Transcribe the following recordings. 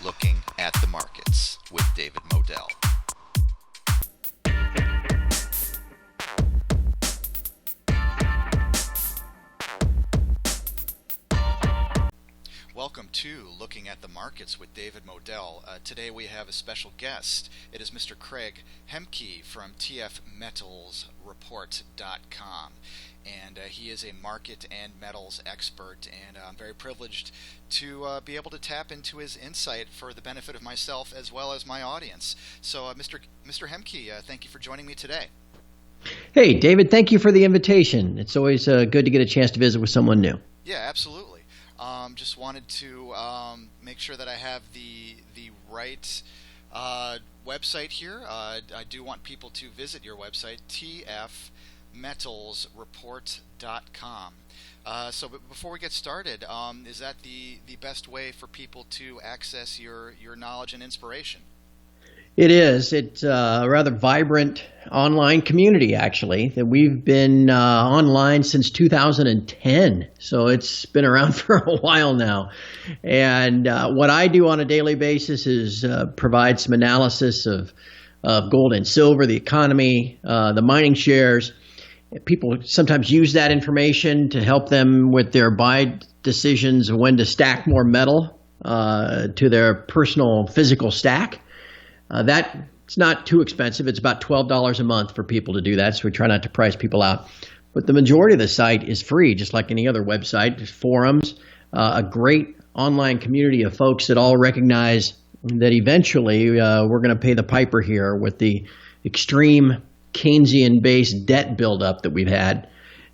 Looking at the Markets with David Moadel. Welcome to Looking at the Markets with David Moadel. Today we have a special guest. It is Mr. Craig Hemke from tfmetalsreport.com. And he is a market and metals expert, and I'm very privileged to be able to tap into his insight for the benefit of myself as well as my audience. So, Mr. Hemke, thank you for joining me today. Hey, David, thank you for the invitation. It's always good to get a chance to visit with someone new. Yeah, absolutely. Just wanted to make sure that I have the right website here. I do want people to visit your website, tfmetalsreport.com. So before we get started, is that the best way for people to access your knowledge and inspiration? It is. It's a rather vibrant online community, actually, that we've been online since 2010. So it's been around for a while now. And what I do on a daily basis is provide some analysis of gold and silver, the economy, the mining shares. People sometimes use that information to help them with their buy decisions of when to stack more metal to their personal physical stack. That's not too expensive. It's about $12 a month for people to do that, so we try not to price people out. But the majority of the site is free, just like any other website. There's forums, a great online community of folks that all recognize that eventually we're going to pay the piper here with the extreme Keynesian-based debt buildup that we've had.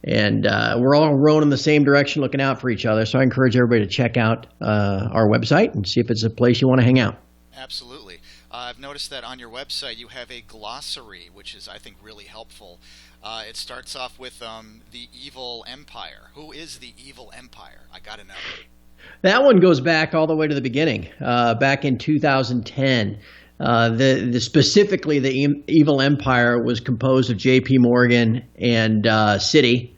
And we're all rowing in the same direction, looking out for each other. So I encourage everybody to check out our website and see if it's a place you want to hang out. Absolutely. I've noticed that on your website you have a glossary, which is, I think, really helpful. It starts off with the evil empire. Who is the evil empire? I got to know. That one goes back all the way to the beginning, back in 2010. Specifically, the evil empire was composed of J.P. Morgan and Citi,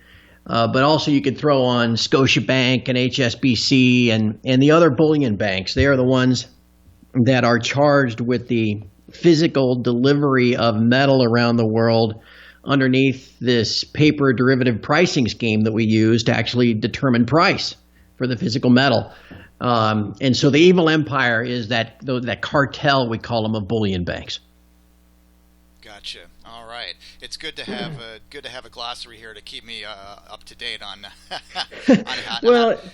but also you could throw on Scotiabank and HSBC and the other bullion banks. They are the ones that are charged with the physical delivery of metal around the world underneath this paper derivative pricing scheme that we use to actually determine price for the physical metal. And so the evil empire is that cartel, we call them, of bullion banks. Gotcha. All right. It's good to have a glossary here to keep me up to date on,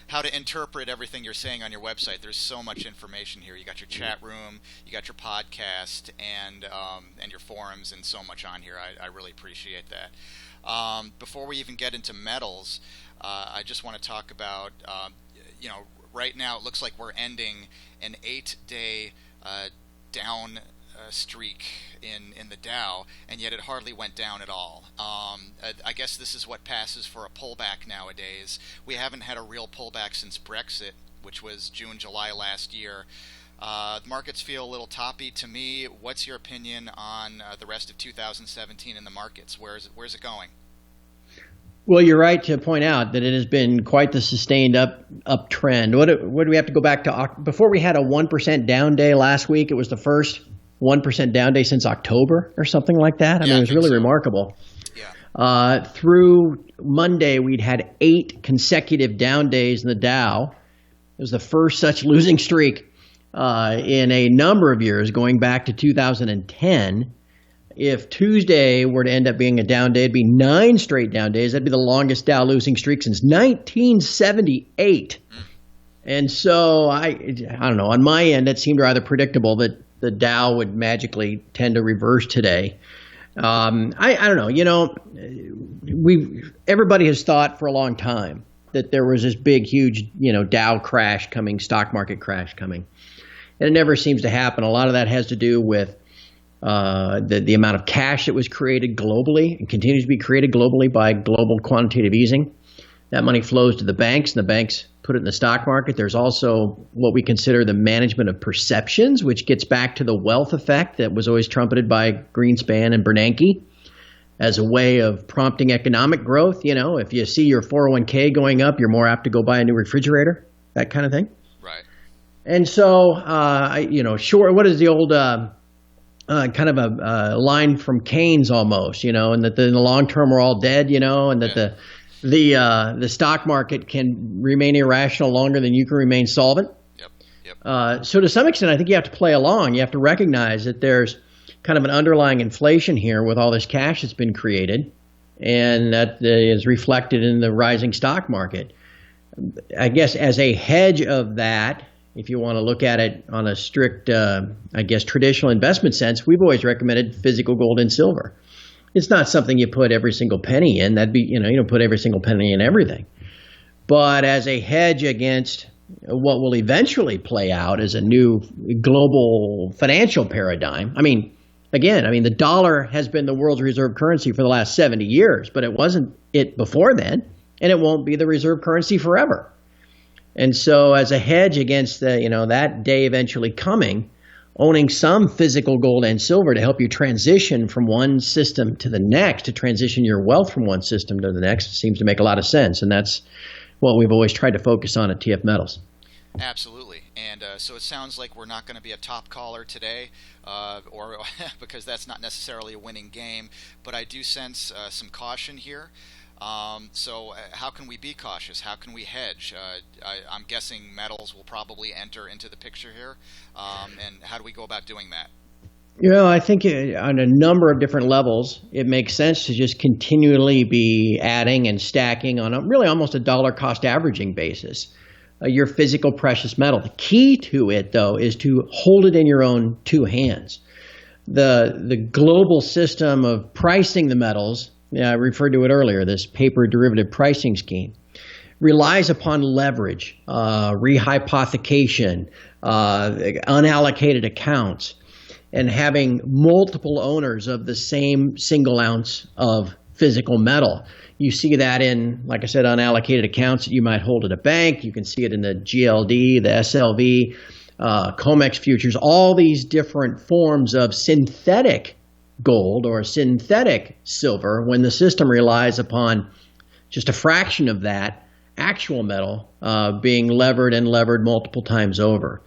how to interpret everything you're saying on your website. There's so much information here. You got your chat room, you got your podcast, and your forums, and so much on here. I really appreciate that. Before we even get into metals, I just want to talk about right now it looks like we're ending an 8-day down streak in the Dow, and yet it hardly went down at all. I guess this is what passes for a pullback nowadays. We haven't had a real pullback since Brexit, which was June, July last year. The markets feel a little toppy to me. What's your opinion on the rest of 2017 in the markets? Where's it going? Well, you're right to point out that it has been quite the sustained uptrend. What do we have to go back to? Before we had a 1% down day last week, it was the first 1% down day since October or something like that. I mean, it was really remarkable. Yeah. Through Monday, we'd had 8 consecutive down days in the Dow. It was the first such losing streak in a number of years, going back to 2010. If Tuesday were to end up being a down day, it'd be 9 straight down days. That'd be the longest Dow losing streak since 1978. And so I don't know. On my end, it seemed rather predictable that the Dow would magically tend to reverse today. I don't know. Everybody has thought for a long time that there was this big, huge, Dow crash coming, stock market crash coming, and it never seems to happen. A lot of that has to do with the amount of cash that was created globally and continues to be created globally by global quantitative easing. That money flows to the banks, and the banks put it in the stock market. There's also what we consider the management of perceptions, which gets back to the wealth effect that was always trumpeted by Greenspan and Bernanke as a way of prompting economic growth. If you see your 401k going up, you're more apt to go buy a new refrigerator, that kind of thing. Right. And so, short. What is the old kind of a line from Keynes almost? And that in the long term we're all dead. And that the stock market can remain irrational longer than you can remain solvent. So to some extent, I think you have to play along. You have to recognize that there's kind of an underlying inflation here with all this cash that's been created, and that is reflected in the rising stock market. I guess as a hedge of that, if you want to look at it on a strict, traditional investment sense, we've always recommended physical gold and silver. It's not something you put every single penny in. That'd be, you don't put every single penny in everything. But as a hedge against what will eventually play out as a new global financial paradigm. The dollar has been the world's reserve currency for the last 70 years, but it wasn't it before then, and it won't be the reserve currency forever. And so as a hedge against that day eventually coming, owning some physical gold and silver to help you transition from one system to the next, to transition your wealth from one system to the next, seems to make a lot of sense. And that's what we've always tried to focus on at TF Metals. Absolutely. And so it sounds like we're not going to be a top caller today, or because that's not necessarily a winning game. But I do sense some caution here. So how can we be cautious? How can we hedge? I'm guessing metals will probably enter into the picture here. And how do we go about doing that? I think on a number of different levels, it makes sense to just continually be adding and stacking on really almost a dollar cost averaging basis your physical precious metal. The key to it, though, is to hold it in your own two hands. The global system of pricing the metals, I referred to it earlier, this paper derivative pricing scheme, relies upon leverage, rehypothecation, unallocated accounts, and having multiple owners of the same single ounce of physical metal. You see that in, like I said, unallocated accounts that you might hold at a bank. You can see it in the GLD, the SLV, COMEX futures, all these different forms of synthetic gold or synthetic silver when the system relies upon just a fraction of that actual metal being levered and levered multiple times over.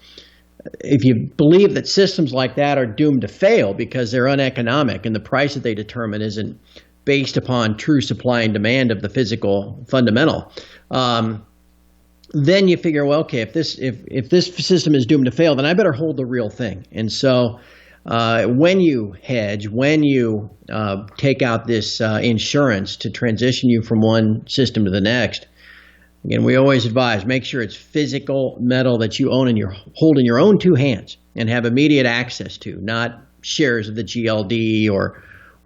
If you believe that systems like that are doomed to fail because they're uneconomic and the price that they determine isn't based upon true supply and demand of the physical fundamental, then you figure, well, okay, if this system is doomed to fail, then I better hold the real thing. And so when you hedge, when you take out this insurance to transition you from one system to the next, again, we always advise, make sure it's physical metal that you own and you hold in your own two hands and have immediate access to, not shares of the GLD or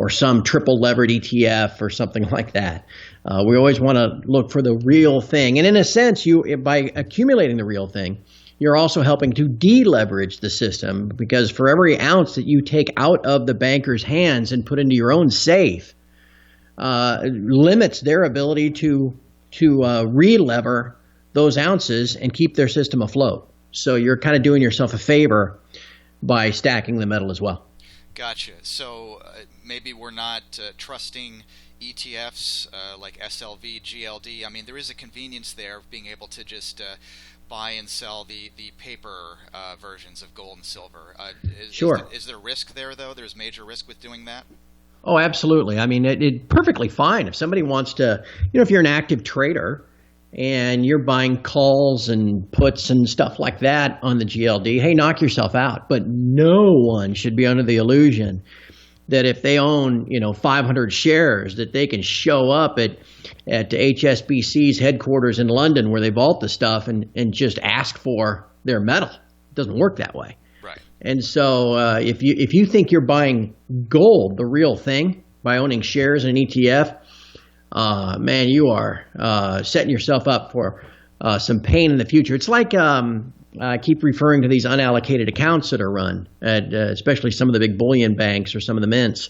some triple levered ETF or something like that. We always want to look for the real thing. And in a sense, by accumulating the real thing, you're also helping to deleverage the system, because for every ounce that you take out of the banker's hands and put into your own safe, limits their ability to relever those ounces and keep their system afloat. So you're kind of doing yourself a favor by stacking the metal as well. Gotcha. So maybe we're not trusting ETFs like SLV, GLD. I mean, there is a convenience there of being able to just buy and sell the paper versions of gold and silver. Sure. Is there risk there, though? There's major risk with doing that? Oh, absolutely. I mean, it's perfectly fine. If somebody wants to, if you're an active trader and you're buying calls and puts and stuff like that on the GLD, hey, knock yourself out. But no one should be under the illusion that if they own, 500 shares, that they can show up at HSBC's headquarters in London where they vault the stuff and just ask for their metal. It doesn't work that way. And so if you think you're buying gold, the real thing, by owning shares in an ETF, man, you are setting yourself up for some pain in the future. It's like I keep referring to these unallocated accounts that are run at especially some of the big bullion banks or some of the mints.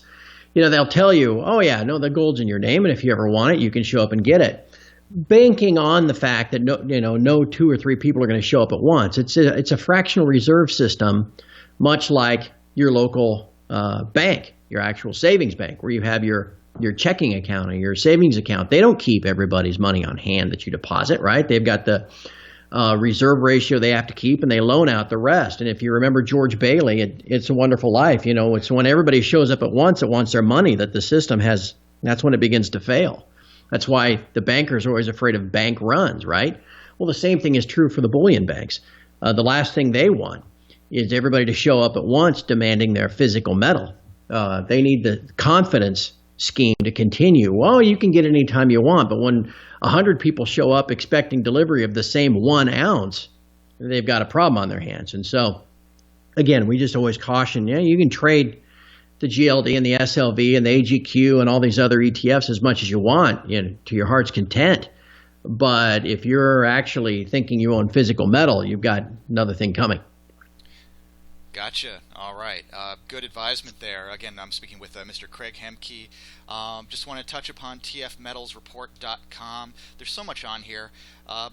They'll tell you, oh, yeah, no, the gold's in your name, and if you ever want it, you can show up and get it. Banking on the fact that no two or three people are going to show up at once. It's a fractional reserve system, much like your local bank, your actual savings bank, where you have your checking account or your savings account. They don't keep everybody's money on hand that you deposit, right? They've got the reserve ratio they have to keep, and they loan out the rest. And if you remember George Bailey, It's a Wonderful Life, it's when everybody shows up at once that wants their money that the system has, that's when it begins to fail. That's why the bankers are always afraid of bank runs, right? Well, the same thing is true for the bullion banks. The last thing they want is everybody to show up at once demanding their physical metal. They need the confidence scheme to continue. Well, you can get it anytime you want, but when 100 people show up expecting delivery of the same 1 ounce, they've got a problem on their hands. And so, again, we just always caution, you can trade the GLD and the SLV and the AGQ and all these other ETFs as much as you want, to your heart's content. But if you're actually thinking you own physical metal, you've got another thing coming. Gotcha. All right. Good advisement there. Again, I'm speaking with Mr. Craig Hemke. Just want to touch upon tfmetalsreport.com. There's so much on here.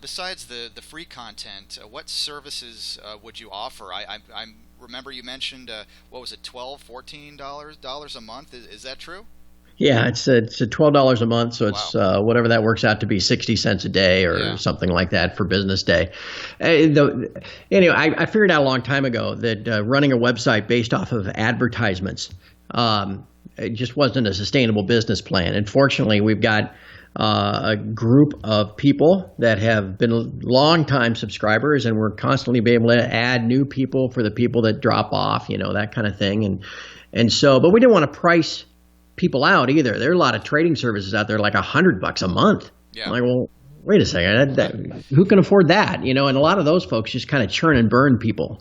Besides the free content, what services would you offer? I remember you mentioned, what was it, $12, $14 a month? Is that true? Yeah, it's $12 a month, so it's Wow. Whatever that works out to be, 60 cents a day or something like that for business day. Anyway, I figured out a long time ago that running a website based off of advertisements it just wasn't a sustainable business plan. And fortunately, we've got a group of people that have been long-time subscribers, and we're constantly being able to add new people for the people that drop off, that kind of thing. And so, but we didn't want to price people out either. There are a lot of trading services out there like $100 a month. Yeah. I'm like, well, wait a second, who can afford that? And a lot of those folks just kind of churn and burn people,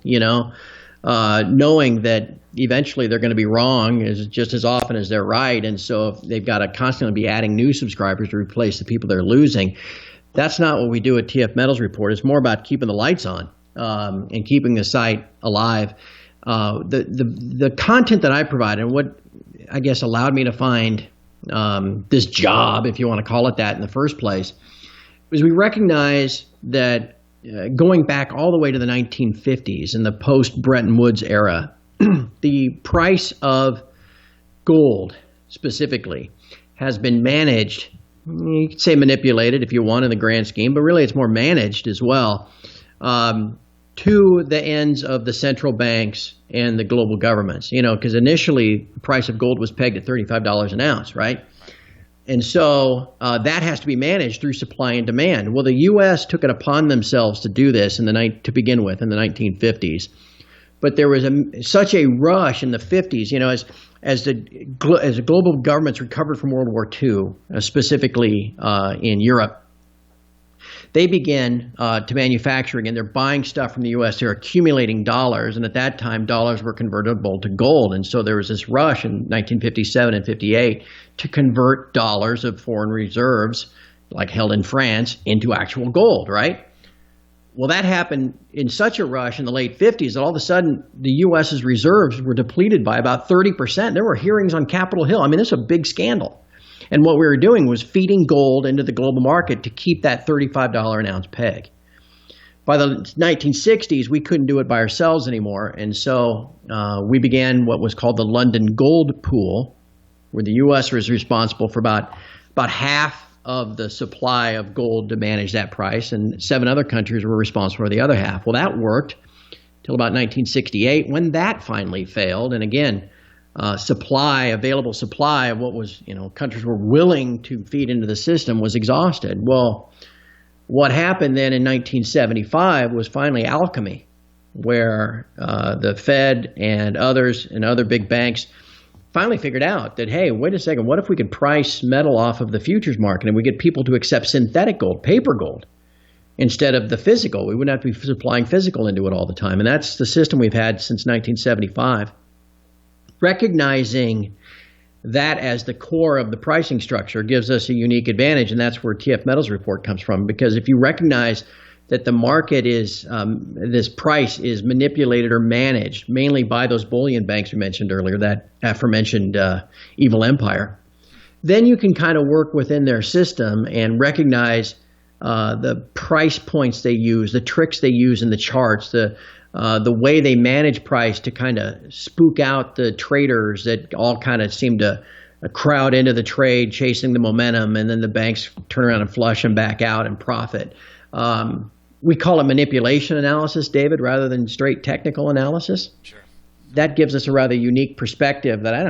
knowing that eventually they're going to be wrong just as often as they're right. And so if they've got to constantly be adding new subscribers to replace the people they're losing. That's not what we do at TF Metals Report. It's more about keeping the lights on and keeping the site alive. The content that I provide and what I guess allowed me to find this job, if you want to call it that in the first place, was we recognize that going back all the way to the 1950s in the post-Bretton Woods era, the price of gold specifically has been managed, you could say manipulated if you want in the grand scheme, but really it's more managed as well, to the ends of the central banks and the global governments, because initially the price of gold was pegged at $35 an ounce, right? And so that has to be managed through supply and demand. Well, the U.S. took it upon themselves to do this to begin with in the 1950s. But there was such a rush in the 50s, as the global governments recovered from World War II, specifically in Europe. They began to manufacture again. They're buying stuff from the U.S. They're accumulating dollars, and at that time, dollars were convertible to gold. And so there was this rush in 1957 and 58 to convert dollars of foreign reserves, like held in France, into actual gold, right? Well, that happened in such a rush in the late 50s that all of a sudden the U.S.'s reserves were depleted by about 30%. There were hearings on Capitol Hill. I mean, this is a big scandal. And what we were doing was feeding gold into the global market to keep that $35 an ounce peg. By the 1960s, we couldn't do it by ourselves anymore. And so we began what was called the London Gold Pool, where the U.S. was responsible for about half of the supply of gold to manage that price, and 7 other countries were responsible for the other half. Well, that worked till about 1968 when that finally failed. And again, available supply of what was, countries were willing to feed into the system was exhausted. Well, what happened then in 1975 was finally alchemy, where the Fed and others and other big banks finally figured out that, hey, wait a second, what if we could price metal off of the futures market and we get people to accept synthetic gold, paper gold, instead of the physical? We wouldn't have to be supplying physical into it all the time. And that's the system we've had since 1975. Recognizing that as the core of the pricing structure gives us a unique advantage, and that's where TF Metals Report comes from. Because if you recognize that the market is, this price is manipulated or managed mainly by those bullion banks we mentioned earlier, that aforementioned evil empire, then you can kind of work within their system and recognize the price points they use, the tricks they use in the charts, the way they manage price to kind of spook out the traders that all kind of seem to crowd into the trade, chasing the momentum, and then the banks turn around and flush them back out and profit. we call it manipulation analysis, David, rather than straight technical analysis. Sure. That gives us a rather unique perspective that I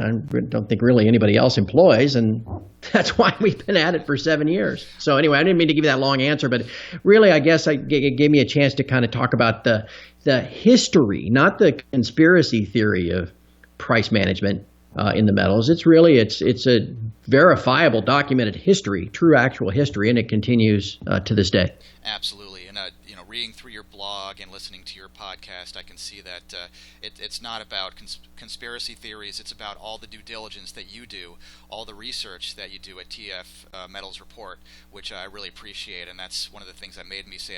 don't think really anybody else employs, and that's why we've been at it for 7 years. So anyway, I didn't mean to give you that long answer, but really, I guess it gave me a chance to kind of talk about the history, not the conspiracy theory of price management in the metals. It's a verifiable, documented history, true actual history, and it continues to this day. Absolutely, and reading through your blog and listening to your podcast, I can see that it's not about conspiracy theories. It's about all the due diligence that you do, all the research that you do at TF Metals Report, which I really appreciate, and that's one of the things that made me say,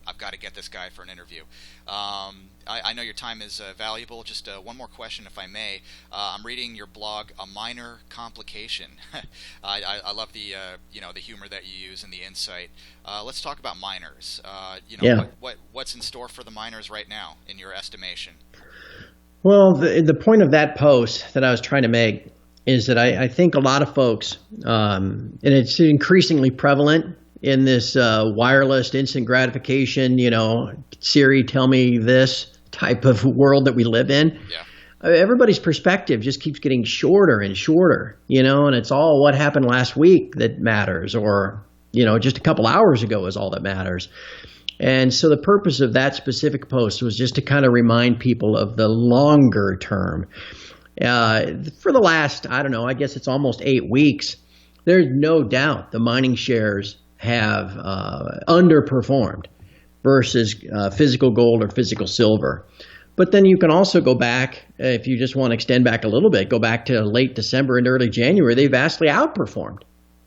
I've got to get this guy for an interview. I know your time is valuable. Just one more question, if I may. I'm reading your blog, A Minor Complication. I love the humor that you use and the insight. Let's talk about miners. What's in store for the miners right now, in your estimation? Well, the point of that post that I was trying to make is that I think a lot of folks, and it's increasingly prevalent in this wireless instant gratification, Siri, tell me this type of world that we live in. Yeah. Everybody's perspective just keeps getting shorter and shorter, and it's all what happened last week that matters, or, just a couple hours ago is all that matters. And so the purpose of that specific post was just to kind of remind people of the longer term. For the last, I guess it's almost 8 weeks, there's no doubt the mining shares have underperformed versus physical gold or physical silver. But then you can also go back, if you just want to extend back a little bit, go back to late December and early January, they vastly outperformed.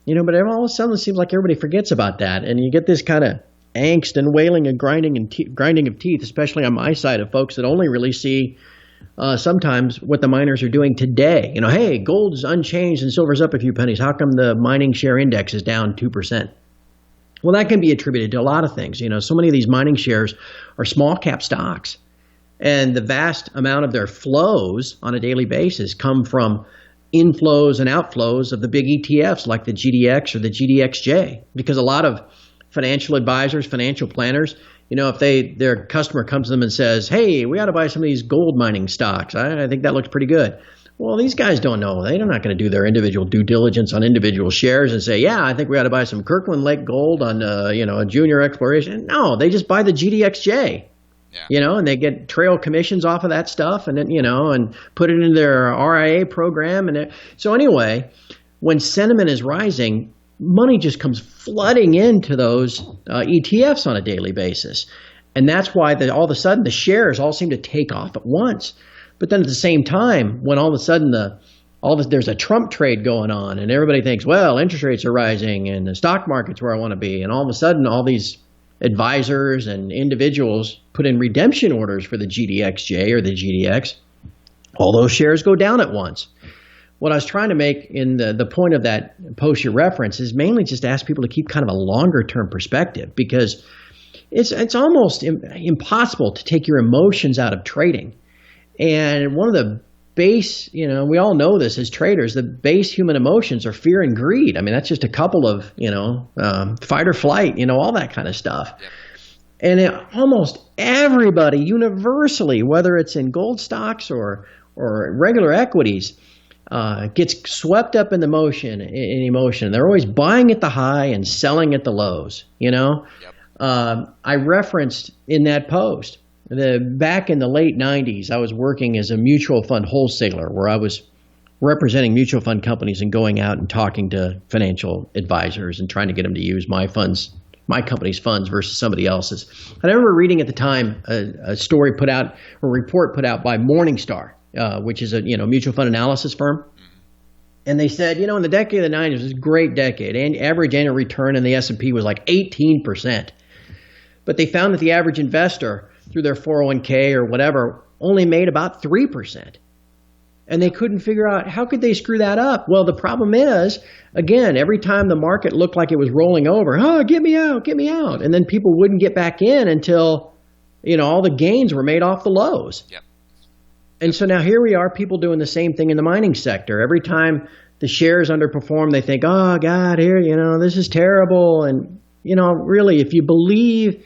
But all of a sudden it seems like everybody forgets about that. And you get this kind of angst and wailing and grinding of teeth, especially on my side of folks that only really see sometimes what the miners are doing today. Hey, gold is unchanged and silver's up a few pennies. How come the mining share index is down 2%? Well, that can be attributed to a lot of things. So many of these mining shares are small cap stocks, and the vast amount of their flows on a daily basis come from inflows and outflows of the big ETFs like the GDX or the GDXJ, because a lot of financial advisors, financial planners, if their customer comes to them and says, hey, we ought to buy some of these gold mining stocks. I think that looks pretty good. Well, these guys don't know. They're not going to do their individual due diligence on individual shares and say, yeah, I think we ought to buy some Kirkland Lake gold on, a junior exploration. No, they just buy the GDXJ, and they get trail commissions off of that stuff and then, and put it into their RIA program. So anyway, when sentiment is rising, money just comes flooding into those ETFs on a daily basis. And that's why all of a sudden the shares all seem to take off at once. But then at the same time, when all of a sudden there's a Trump trade going on and everybody thinks, well, interest rates are rising and the stock market's where I want to be. And all of a sudden, all these advisors and individuals put in redemption orders for the GDXJ or the GDX. All those shares go down at once. What I was trying to make in the point of that post you reference is mainly just to ask people to keep kind of a longer term perspective, because it's almost impossible to take your emotions out of trading. And one of the base, we all know this as traders, the base human emotions are fear and greed. I mean, that's just a couple of, fight or flight, all that kind of stuff. Yep. And almost everybody universally, whether it's in gold stocks or regular equities, gets swept up in the emotion. They're always buying at the high and selling at the lows, Yep. I referenced in that post back in the late 90s, I was working as a mutual fund wholesaler where I was representing mutual fund companies and going out and talking to financial advisors and trying to get them to use my company's funds versus somebody else's. I remember reading at the time a report put out by Morningstar, which is a mutual fund analysis firm. And they said, in the decade of the 90s, it was a great decade. And average annual return in the S&P was like 18%. But they found that the average investor, through their 401k or whatever, only made about 3%. And they couldn't figure out how could they screw that up. Well, the problem is, again, every time the market looked like it was rolling over, get me out. And then people wouldn't get back in until, all the gains were made off the lows. Yep. And so now here we are, people doing the same thing in the mining sector. Every time the shares underperform, they think, oh, God, this is terrible. And, really, if you believe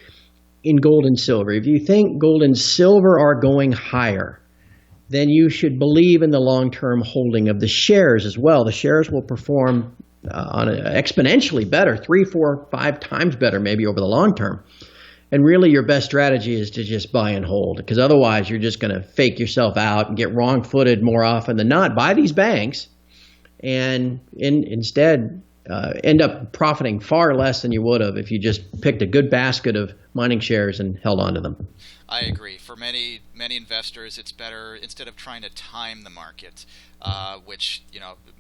in gold and silver, if you think gold and silver are going higher, then you should believe in the long-term holding of the shares as well. The shares will perform exponentially better, 3, 4, 5 times better maybe over the long term. And really your best strategy is to just buy and hold, because otherwise you're just going to fake yourself out and get wrong-footed more often than not by these banks, and instead end up profiting far less than you would have if you just picked a good basket of mining shares and held on to them. I agree. For many investors, it's better, instead of trying to time the market, which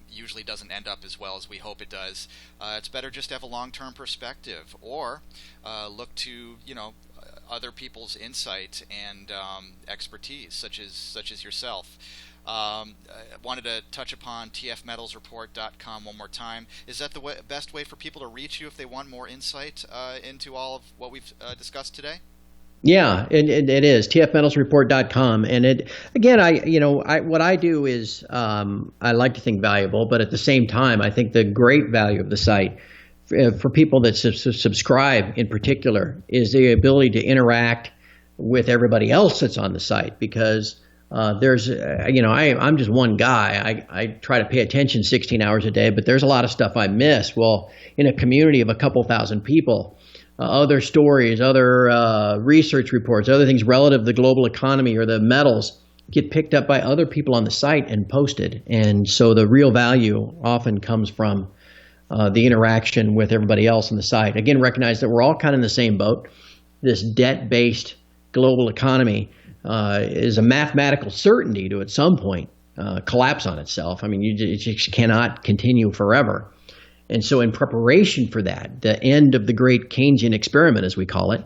usually doesn't end up as well as we hope it does. It's better just to have a long-term perspective, or look to other people's insight and expertise, such as yourself. I wanted to touch upon tfmetalsreport.com one more time. Is that the best way for people to reach you if they want more insight into all of what we've discussed today? Yeah, it is tfmetalsreport.com, and what I do is I like to think valuable, but at the same time, I think the great value of the site for people that subscribe in particular is the ability to interact with everybody else that's on the site, because I'm just one guy. I try to pay attention 16 hours a day, but there's a lot of stuff I miss. Well, in a community of a couple thousand people, other stories, other research reports, other things relative to the global economy or the metals get picked up by other people on the site and posted. And so the real value often comes from the interaction with everybody else on the site. Again, recognize that we're all kind of in the same boat. This debt-based global economy is a mathematical certainty to at some point collapse on itself. I mean, it just cannot continue forever. And so in preparation for that, the end of the great Keynesian experiment, as we call it,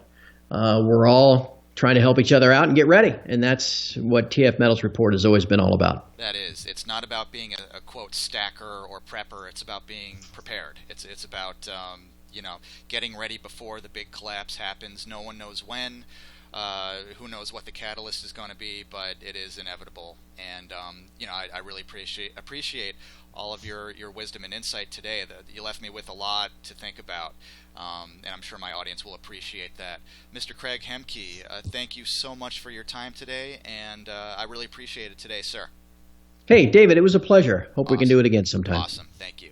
we're all trying to help each other out and get ready. And that's what TF Metals Report has always been all about. That is. It's not about being a quote, stacker or prepper. It's about being prepared. It's about, getting ready before the big collapse happens. No one knows when. Who knows what the catalyst is going to be, but it is inevitable. And I really appreciate all of your wisdom and insight today. You left me with a lot to think about, and I'm sure my audience will appreciate that. Mr. Craig Hemke, thank you so much for your time today, and I really appreciate it today, sir. Hey, David, it was a pleasure. Hope Awesome. we can do it again sometime. Awesome. Thank you.